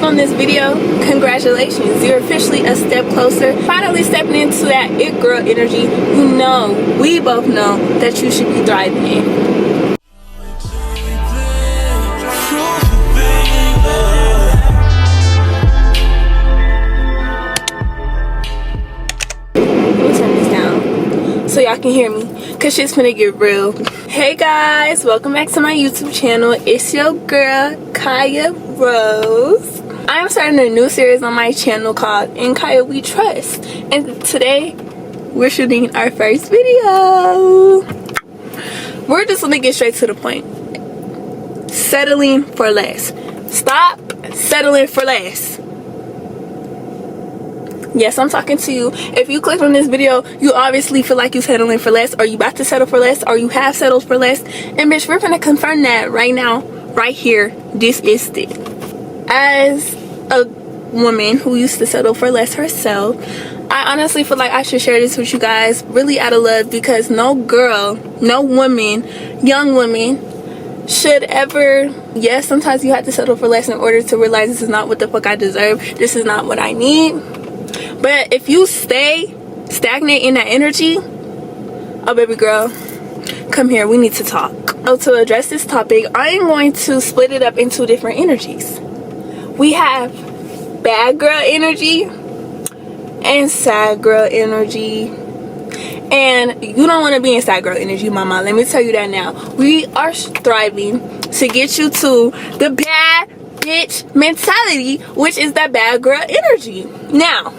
on this video, congratulations. You're officially a step closer. Finally stepping into that it girl energy you know, we both know that you should be thriving in. So y'all can hear me, cause shit's finna get real. Hey guys, welcome back to my YouTube channel. It's your girl Kaya Rose. I'm starting a new series on my channel called In Kaya We Trust, and today we're shooting our first video. We're just gonna get straight to the point. Settling for less. Stop settling for less. Yes, I'm talking to you. If you clicked on this video, you obviously feel like you're settling for less, or you about to settle for less, or you have settled for less. And bitch, we're gonna confirm that right now, right here. This is it. As a woman who used to settle for less herself, I honestly feel like I should share this with you guys really out of love, because no girl, no woman, young woman should ever, yes, sometimes you have to settle for less in order to realize this is not what the fuck I deserve. This is not what I need. But if you stay stagnant in that energy, oh baby girl, come here, we need to talk. So to address this topic, I am going to split it up into different energies. We have bad girl energy and sad girl energy. And you don't want to be in sad girl energy, mama. Let me tell you that now. We are striving to get you to the bad bitch mentality, which is that bad girl energy. Now,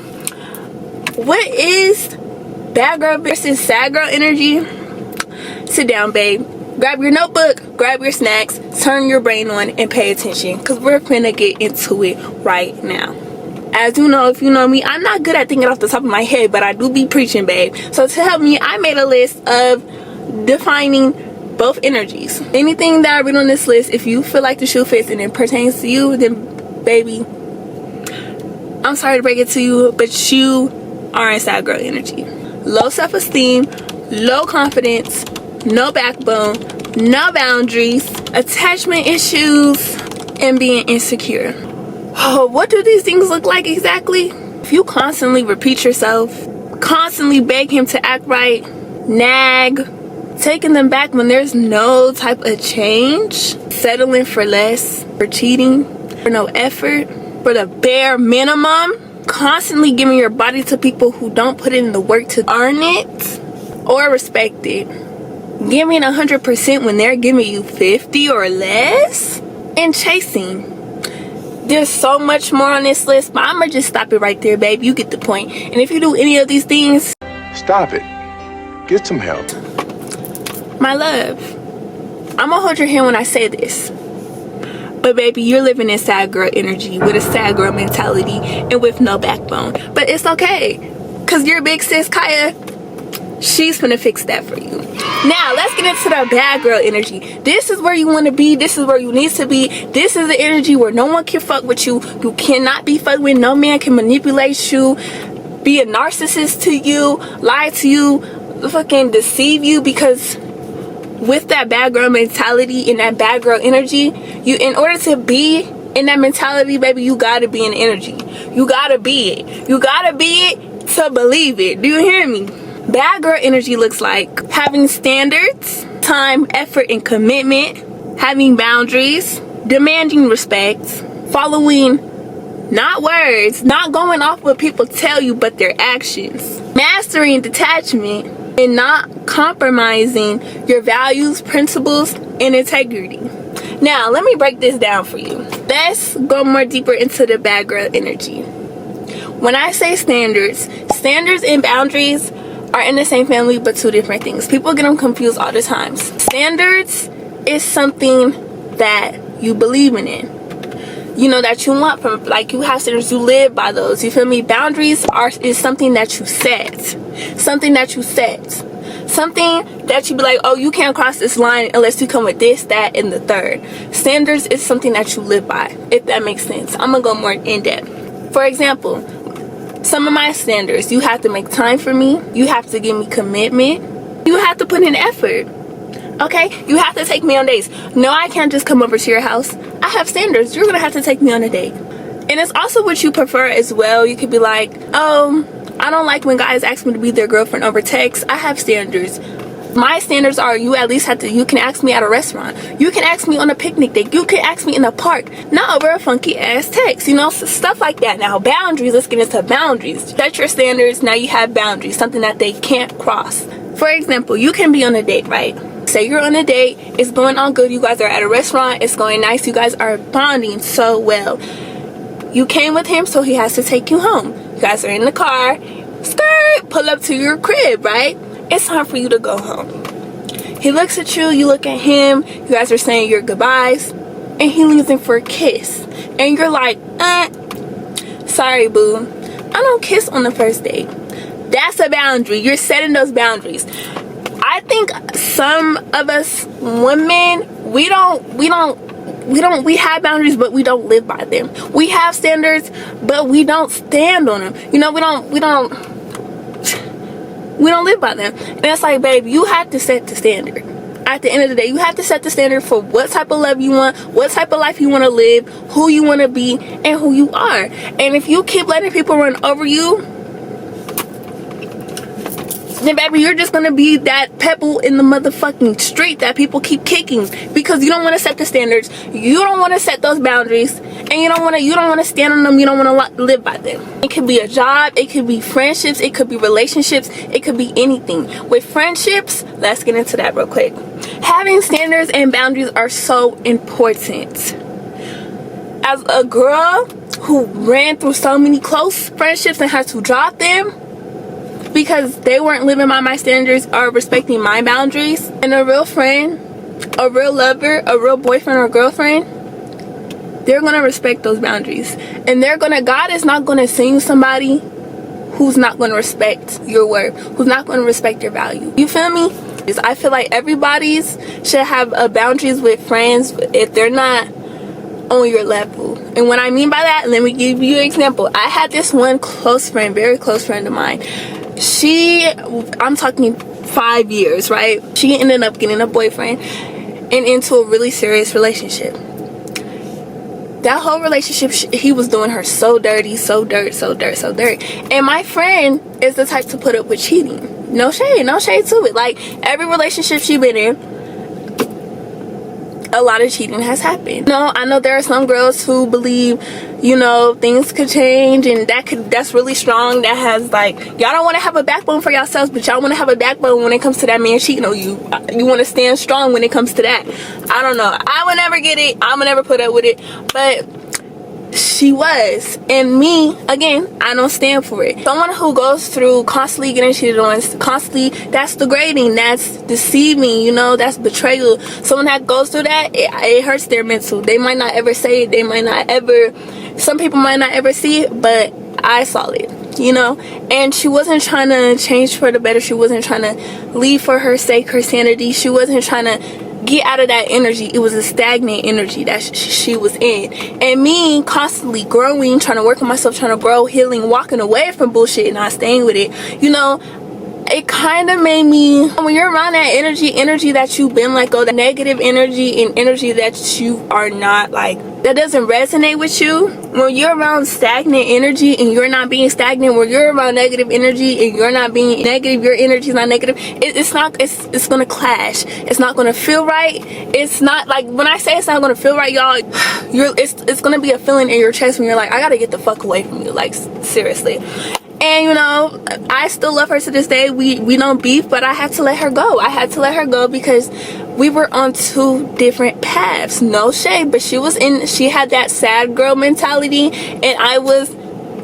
what is bad girl versus sad girl energy? Sit down, babe. Grab your notebook, grab your snacks, turn your brain on, and pay attention, because we're finna get into it right now. As you know, if you know me, I'm not good at thinking off the top of my head, but I do be preaching, babe. So to help me, I made a list of defining both energies. Anything that I read on this list, if you feel like the shoe fits and it pertains to you, then baby, I'm sorry to break it to you, but you are in sad girl energy. Low self-esteem, low confidence, no backbone, no boundaries, attachment issues, and being insecure. Oh, what do these things look like exactly? If you constantly repeat yourself, constantly beg him to act right, nag, taking them back when there's no type of change, settling for less, for cheating, for no effort, for the bare minimum, constantly giving your body to people who don't put in the work to earn it or respect it, giving 100% when they're giving you 50 or less, and chasing. There's so much more on this list, but I'm gonna just stop it right there, babe. You get the point. And if you do any of these things, stop it. Get some help. My love, I'm gonna hold your hand when I say this, but baby, you're living in sad girl energy with a sad girl mentality and with no backbone. But it's okay, because your big sis Kaya, she's gonna fix that for you. Now let's get into the bad girl energy. This is where you want to be. This is where you need to be. This is the energy where no one can fuck with you. You cannot be fucked with. No man can manipulate you, be a narcissist to you, lie to you, fucking deceive you, because with that bad girl mentality and that bad girl energy, you, in order to be in that mentality, baby, you gotta be in energy. You gotta be it. You gotta be it to believe it. Do you hear me? Bad girl energy looks like having standards, time, effort, and commitment, having boundaries, demanding respect, following not words, not going off what people tell you, but their actions, mastering detachment, and not compromising your values, principles, and integrity. Now, let me break this down for you. Let's go more deeper into the bad girl energy. When I say standards, standards and boundaries are in the same family, but two different things. People get them confused all the time. Standards is something that you believe in, you know, that you want from, like, you have standards, you live by those, you feel me? Boundaries is something that you set, something that you be like, oh, you can't cross this line unless you come with this, that, and the third. Standards is something that you live by, if that makes sense. I'm gonna go more in depth. For example, some of my standards: you have to make time for me, you have to give me commitment, you have to put in effort. Okay, you have to take me on dates. No, I can't just come over to your house. I have standards. You're gonna have to take me on a date. And it's also what you prefer as well. You could be like, oh, I don't like when guys ask me to be their girlfriend over text. I have standards. My standards are, you at least have to, you can ask me at a restaurant, you can ask me on a picnic date, you can ask me in a park, not over a funky ass text, you know, stuff like that. Now boundaries, let's get into boundaries. Set your standards. Now you have boundaries, something that they can't cross. For example, you can be on a date, right? Say you're on a date, it's going on good, you guys are at a restaurant, it's going nice, you guys are bonding so well. You came with him, so he has to take you home. You guys are in the car, skirt, pull up to your crib, right? It's time for you to go home. He looks at you, you look at him, you guys are saying your goodbyes, and he leaves in for a kiss. And you're like, sorry boo, I don't kiss on the first date. That's a boundary. You're setting those boundaries. I think some of us women, we have boundaries, but we don't live by them. We have standards, but we don't stand on them. You know, we don't live by them. And it's like, babe, you have to set the standard. At the end of the day, you have to set the standard for what type of love you want, what type of life you want to live, who you want to be, and who you are. And if you keep letting people run over you, then baby, you're just gonna be that pebble in the motherfucking street that people keep kicking, because you don't want to set the standards, you don't want to set those boundaries, and you don't want to stand on them, you don't want to live by them. It could be a job, it could be friendships, it could be relationships, it could be anything. With friendships, let's get into that real quick. Having standards and boundaries are so important. As a girl who ran through so many close friendships and had to drop them because they weren't living by my standards or respecting my boundaries, and a real friend, a real lover, a real boyfriend or girlfriend, they're gonna respect those boundaries. And God is not gonna send you somebody who's not gonna respect your worth, who's not gonna respect your value. You feel me? I feel like everybody's should have boundaries with friends if they're not on your level. And what I mean by that, let me give you an example. I had this one close friend, very close friend of mine. I'm talking 5 years, right? She ended up getting a boyfriend and into a really serious relationship. That whole relationship, he was doing her so dirty, so dirty. And my friend is the type to put up with cheating. No shade to it. Like, every relationship she been in, a lot of cheating has happened. No, I know there are some girls who believe, you know, things could change, and that's really strong. That has, like, y'all don't want to have a backbone for yourselves, but y'all want to have a backbone when it comes to that man cheating on you. You want to stand strong when it comes to that. I don't know, I would never get it, I would never put up with it, but she was. And me, again, I don't stand for it. Someone who goes through constantly getting cheated on, constantly, that's degrading, that's deceiving, you know, that's betrayal. Someone that goes through that, it hurts their mental. They might not ever say it, some people might not ever see it, but I saw it, you know. And she wasn't trying to change for the better. She wasn't trying to leave for her sake, her sanity. She wasn't trying to get out of that energy. It was a stagnant energy that she was in. And me constantly growing, trying to work on myself, trying to grow, healing, walking away from bullshit and not staying with it, you know, it kind of made me, when you're around that energy that you've been let go, the negative energy and energy that you are not, like, that doesn't resonate with you. When you're around stagnant energy and you're not being stagnant, when you're around negative energy and you're not being negative, your energy is not negative, it's gonna clash. It's not gonna feel right. It's not, like, when I say it's not gonna feel right, y'all, it's gonna be a feeling in your chest when you're like, I gotta get the fuck away from you, like, seriously. And, you know, I still love her to this day. We don't beef, but I had to let her go. I had to let her go because we were on two different paths. No shade, but she had that sad girl mentality, and I was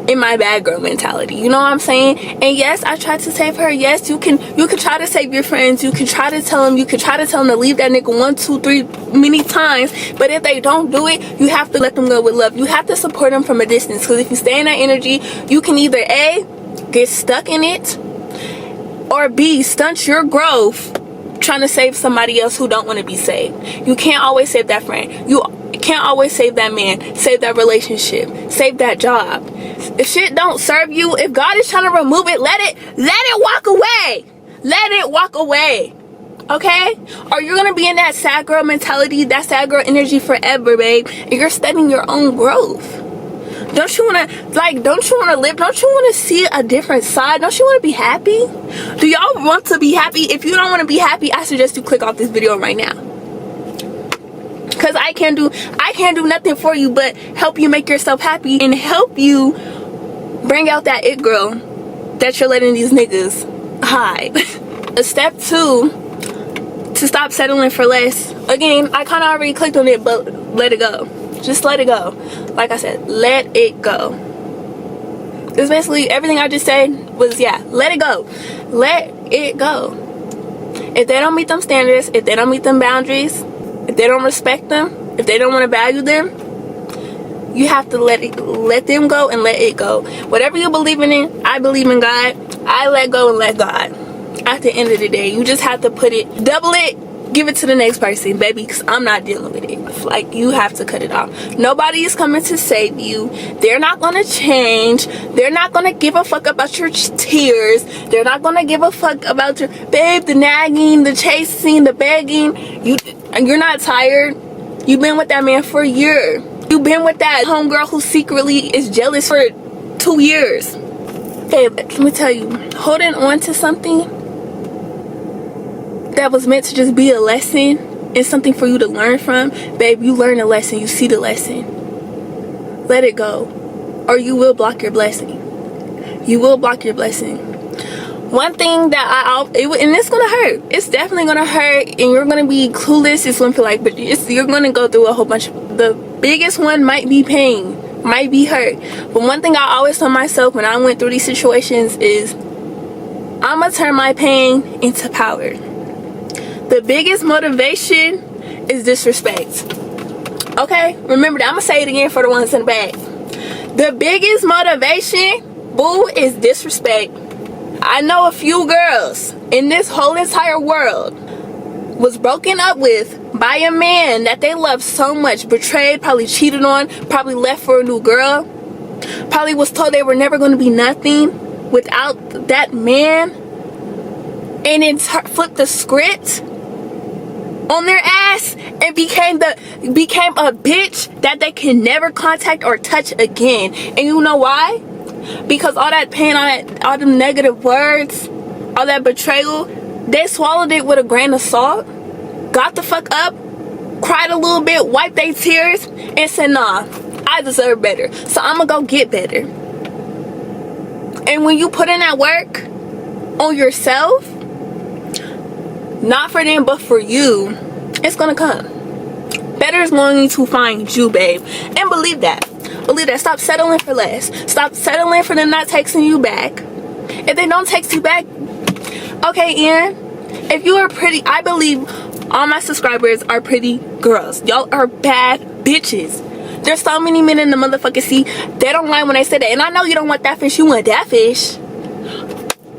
in my bad girl mentality. You know what I'm saying? And yes, I tried to save her. Yes, you can try to save your friends. You can try to tell them to leave that nigga 1, 2, 3 many times. But if they don't do it, you have to let them go with love. You have to support them from a distance, because if you stay in that energy, you can either A, get stuck in it, or B, stunt your growth trying to save somebody else who don't want to be saved. You can't always save that friend. You can't always save that man, save that relationship, save that job. If shit don't serve you, if God is trying to remove it, let it walk away. Let it walk away. Okay? Or you're gonna be in that sad girl mentality, that sad girl energy forever, babe, and you're studying your own growth. Don't you want to, like, don't you want to live? Don't you want to see a different side? Don't you want to be happy? Do y'all want to be happy? If you don't want to be happy, I suggest you click off this video right now. Because I can't do nothing for you but help you make yourself happy and help you bring out that it girl that you're letting these niggas hide. Step 2, to stop settling for less. Again, I kind of already clicked on it, but let it go. Just let it go. Like I said, let it go. Because basically everything I just said was, yeah, let it go. Let it go. If they don't meet them standards, if they don't meet them boundaries, if they don't respect them, if they don't want to value them, you have to let them go and let it go. Whatever you believe in, I believe in God. I let go and let God. At the end of the day, you just have to put it, double it, give it to the next person, baby, because I'm not dealing with it. Like, you have to cut it off. Nobody is coming to save you. They're not going to change. They're not going to give a fuck about your tears. They're not going to give a fuck about your, babe, the nagging, the chasing, the begging. You're not tired. You've been with that man for a year. You've been with that homegirl who secretly is jealous for 2 years. Babe, let me tell you, holding on to something that was meant to just be a lesson and something for you to learn from, babe, you learn a lesson, you see the lesson. Let it go, or you will block your blessing. You will block your blessing. One thing that and it's gonna hurt. It's definitely gonna hurt, and you're gonna be clueless. It's gonna feel like, but you're gonna go through a whole bunch. The biggest one might be pain, might be hurt. But one thing I always tell myself when I went through these situations is, I'm gonna turn my pain into power. The biggest motivation is disrespect. Okay? Remember that. I'm gonna say it again for the ones in the back. The biggest motivation, boo, is disrespect. I know a few girls in this whole entire world was broken up with by a man that they loved so much, betrayed, probably cheated on, probably left for a new girl, probably was told they were never going to be nothing without that man, and then flipped the script on their ass and became a bitch that they can never contact or touch again. And you know why? Because all that pain, all them negative words, all that betrayal, they swallowed it with a grain of salt, got the fuck up, cried a little bit, wiped their tears, and said, nah, I deserve better, so I'm gonna go get better. And when you put in that work on yourself, not for them but for you, it's gonna come. Better is going to find you, babe. And believe that. Believe that. Stop settling for less. Stop settling for them not texting you back. If they don't text you back, okay, Ian, if you are pretty, I believe all my subscribers are pretty girls. Y'all are bad bitches. There's so many men in the motherfucking sea. They don't lie when they say that. And I know you don't want that fish, you want that fish.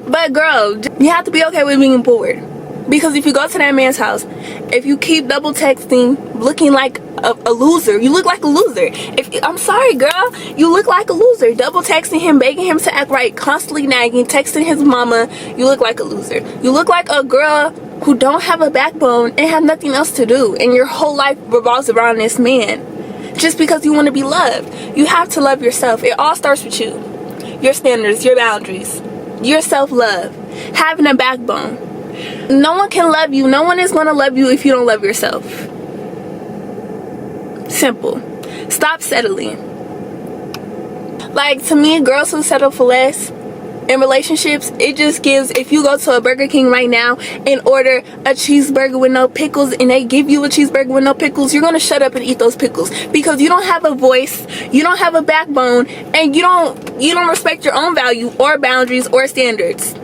But girl, you have to be okay with being bored. Because if you go to that man's house, if you keep double texting, looking like a loser, you look like a loser. I'm sorry, girl, you look like a loser. Double texting him, begging him to act right, constantly nagging, texting his mama, you look like a loser. You look like a girl who don't have a backbone and have nothing else to do, and your whole life revolves around this man just because you want to be loved. You have to love yourself. It all starts with you. Your standards, your boundaries, your self-love, having a backbone. No one can love you. No one is going to love you if you don't love yourself. Simple. Stop settling. Like, to me, girls who settle for less in relationships, it just gives, if you go to a Burger King right now and order a cheeseburger with no pickles, and they give you a cheeseburger with no pickles, you're going to shut up and eat those pickles, because you don't have a voice, you don't have a backbone, and you don't respect your own value or boundaries or standards.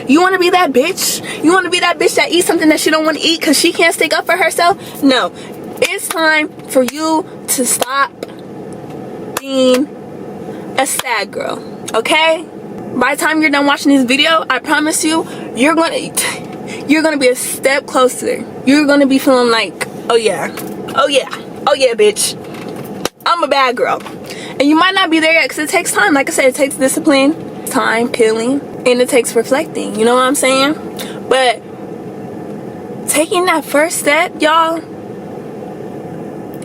You want to be that bitch? You want to be that bitch that eats something that she don't want to eat because she can't stick up for herself? No. It's time for you to stop being a sad girl, okay? By the time you're done watching this video, I promise you, you're gonna be a step closer. You're gonna be feeling like, oh yeah, bitch, I'm a bad girl. And you might not be there yet because it takes time. Like I said, it takes discipline, time, healing, and it takes reflecting. You know what I'm saying? But taking that first step, y'all,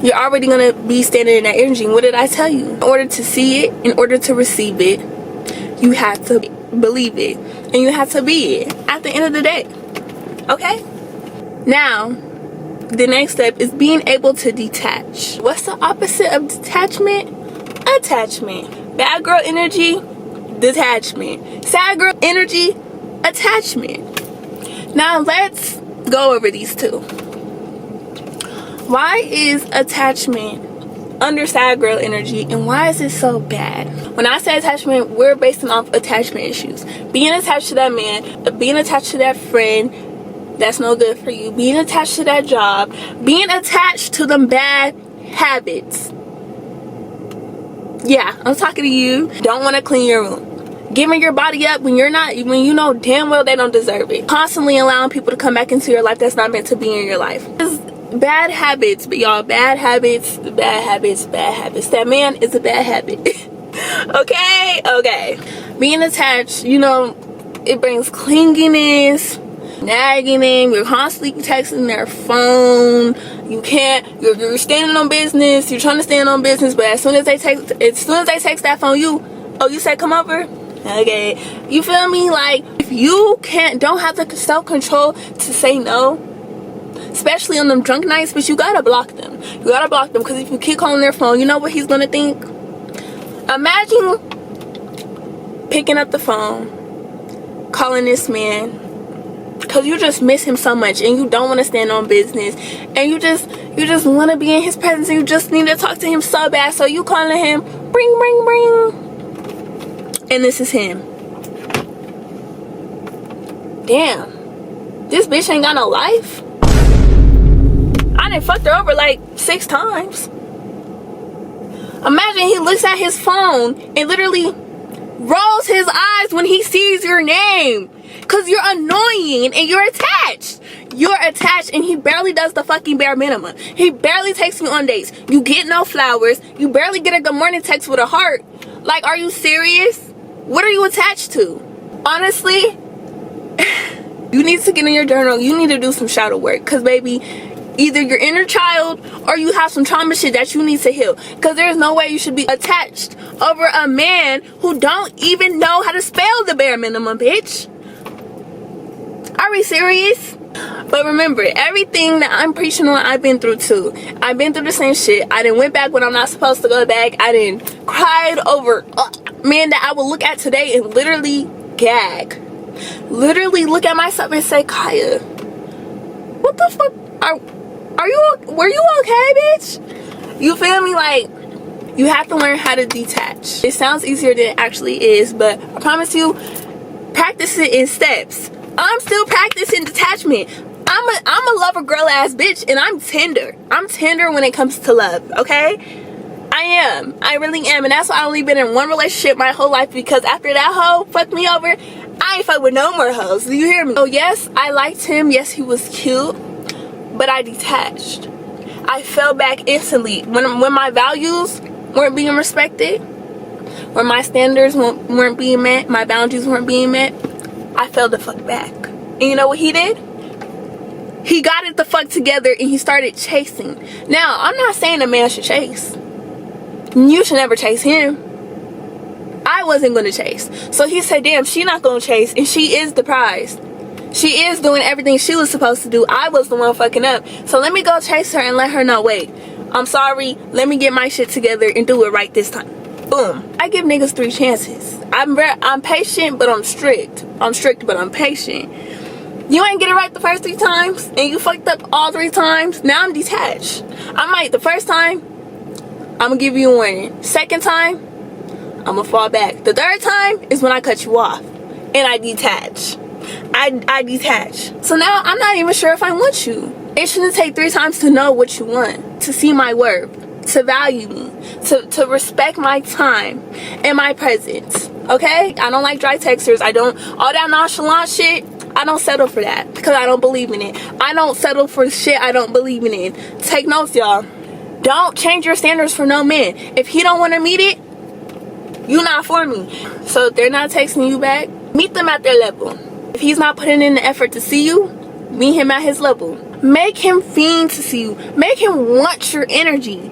You're already gonna be standing in that energy. What did I tell you? In order to see it, in order to receive it, you have to believe it, and you have to be it at the end of the day. Okay? Now, the next step is being able to detach. What's the opposite of detachment? Attachment. Bad girl energy, detachment. Sad girl energy, attachment. Now let's go over these two. Why is attachment under sad girl energy, and why is it so bad? When I say attachment, we're basing off attachment issues. Being attached to that man, being attached to that friend that's no good for you, being attached to that job, being attached to them bad habits. Yeah, I'm talking to you. Don't want to clean your room. Giving your body up when when you know damn well they don't deserve it. Constantly allowing people to come back into your life that's not meant to be in your life. Bad habits, but y'all, bad habits. That man is a bad habit. Okay. Being attached, it brings clinginess, nagging them. You're constantly texting their phone. You're standing on business. You're trying to stand on business, but as soon as they text that phone, you said come over. Okay, you feel me? Like, if you don't have the self-control to say no, especially on them drunk nights, but you gotta block them. Because if you keep calling their phone, you know what he's gonna think? Imagine picking up the phone, calling this man, because you just miss him so much, and you don't want to stand on business, and you just want to be in his presence, and you just need to talk to him so bad. So you calling him, ring, and this is him. Damn, this bitch ain't got no life. I done fucked her over like 6 times. Imagine he looks at his phone and literally rolls his eyes when he sees your name. Because you're annoying and you're attached. And he barely does the fucking bare minimum. He barely takes you on dates. You get no flowers. You barely get a good morning text with a heart. Like, are you serious? What are you attached to? Honestly, you need to get in your journal. You need to do some shadow work. Because, baby, either your inner child or you have some trauma shit that you need to heal. Because there's no way you should be attached over a man who don't even know how to spell the bare minimum, bitch. Are we serious? But remember, everything that I'm preaching on, I've been through too. I've been through the same shit. I didn't went back when I'm not supposed to go back. I didn't cried over men that I would look at today and literally gag. Literally look at myself and say, Kaya, what the fuck? Were you okay, bitch? You feel me? Like, you have to learn how to detach. It sounds easier than it actually is, but I promise you, practice it in steps. I'm still practicing detachment. I'm a lover girl ass bitch, and I'm tender. I'm tender when it comes to love, okay? I am. I really am. And that's why I only been in one relationship my whole life, because after that hoe fucked me over, I ain't fuck with no more hoes. Do you hear me? So yes, I liked him. Yes, he was cute, but I detached. I fell back instantly when my values weren't being respected, when my standards weren't being met, my boundaries weren't being met. I fell the fuck back. And you know what he did? He got it the fuck together and he started chasing. Now, I'm not saying a man should chase. You should never chase him. I wasn't going to chase. So he said, damn, she not going to chase, and she is the prize. She is doing everything she was supposed to do. I was the one fucking up. So let me go chase her and let her know, wait, I'm sorry. Let me get my shit together and do it right this time. Boom. I give niggas 3 chances. I'm patient, but I'm strict. I'm strict, but I'm patient. You ain't get it right the first 3 times, and you fucked up all 3 times. Now I'm detached. I might, the first time, I'm gonna give you a warning. Second time, I'm gonna fall back. The 3rd time is when I cut you off, and I detach. I detach. So now I'm not even sure if I want you. It shouldn't take 3 times to know what you want, to see my worth, to value me, to respect my time and my presence. Okay? I don't like dry texters. I don't, all that nonchalant shit, I don't settle for that because I don't believe in it. I don't settle for shit I don't believe in it. Take notes, y'all. Don't change your standards for no man. If he don't want to meet it, you not for me. So if they're not texting you back, meet them at their level. If he's not putting in the effort to see you, meet him at his level. Make him fiend to see you. Make him want your energy.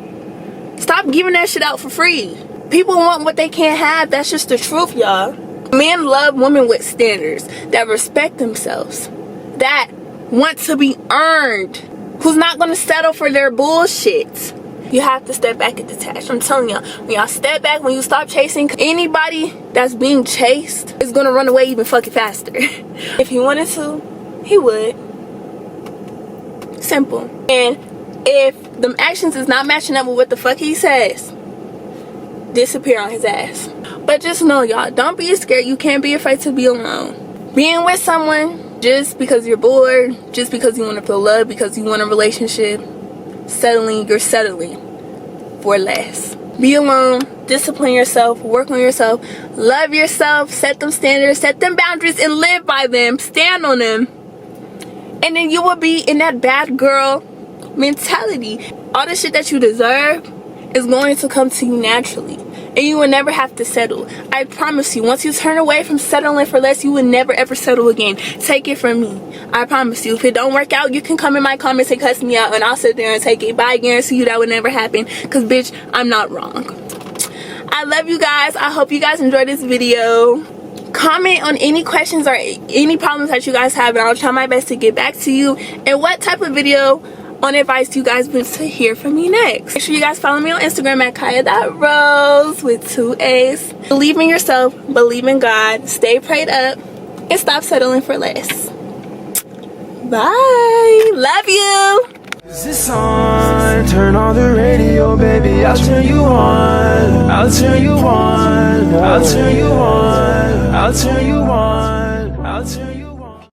Stop giving that shit out for free. People want what they can't have. That's just the truth, y'all. Men love women with standards, that respect themselves, that want to be earned, who's not going to settle for their bullshit. You have to step back and detach. I'm telling y'all, when y'all step back, when you stop chasing, anybody that's being chased is going to run away even fucking faster. If he wanted to, he would. Simple. And if them actions is not matching up with what the fuck he says, disappear on his ass. But just know, y'all, don't be scared. You can't be afraid to be alone. Being with someone just because you're bored, just because you want to feel love, because you want a relationship, you're settling for less. Be alone, discipline yourself, work on yourself, love yourself, set them standards, set them boundaries, and live by them. Stand on them. And then you will be in that bad girl mentality. All the shit that you deserve is going to come to you naturally. And you will never have to settle. I promise you, once you turn away from settling for less, you will never ever settle again. Take it from me. I promise you. If it don't work out, you can come in my comments and cuss me out, and I'll sit there and take it. But I guarantee you that would never happen. Because, bitch, I'm not wrong. I love you guys. I hope you guys enjoyed this video. Comment on any questions or any problems that you guys have, and I'll try my best to get back to you. And what type of video on advice you guys want to hear from me next. Make sure you guys follow me on Instagram at Kaya.Rose with 2 A's. Believe in yourself, believe in God, stay prayed up, and stop settling for less. Bye. Love you. Is this on? Turn on the radio, baby. I'll turn you on. I'll turn you on. I'll turn you on. I'll turn you on.